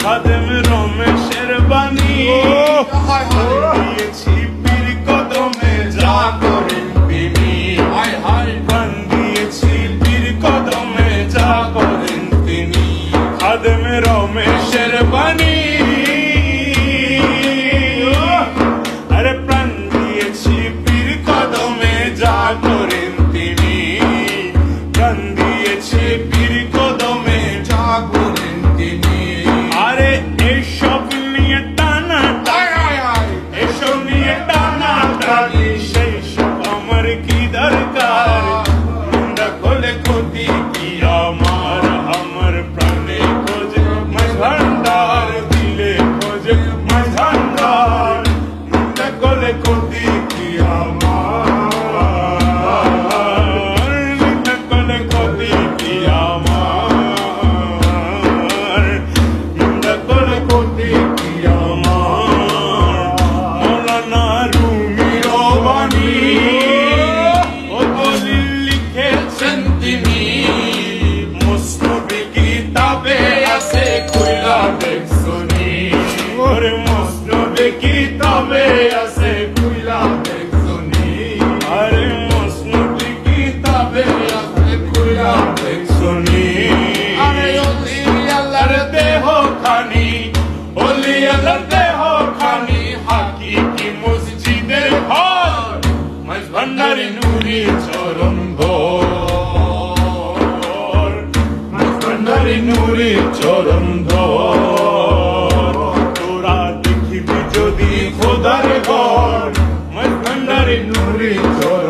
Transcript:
খাদেম রমেশের বাণী দিয়েছি পীর কদমে যা করেন তিনি প্রাণ দিয়েছি পীর কদমে যা করেন তিনি খাদেম রমেশের বাণী আরে প্রাণ দিয়েছি পীর কদমে যা করেন তিনি প্রাণ দিয়েছি পীর কদমে যা করেন তিনি আরে এসব নিয়ে টানা এসব নিয়ে টানা টানি সেই সব আমার কি দরকার মুন্ডা খোলে ক্ষতি কি আমার প্রাণে খোঁজে ভান্ডার দিলে খোঁজে ভান্ডার মুন্ডা খোলে ক্ষতি কি আমার মুন্ডা খোলে ক্ষতি কি আমার মুন্ডা খোলে ক্ষতি কি আমার মৌলানা রুমিও বাণী ও দলিল লিখেছেন তিনি মুসনবী কিতাবে আছে খুইলা দেখছনি ওরে মুসনবী কিতাবে আছে খুইলা দেখছনি আরে মুসনবী কিতাবে আছে খুইলা দেখছনি আরে ওলি আল্লাহর দেহ খানি ওলি আল্লাহর দেহ খানি হাকিকি মসজিদের ঘর মাঝ ভান্ডারি নুরি চরণ ধর মাঝ ভান্ডারি নুরি চরণ ধর তোরা দেখিবি যদি খোদার ঘর মাঝ ভান্ডারি নুরি চরণ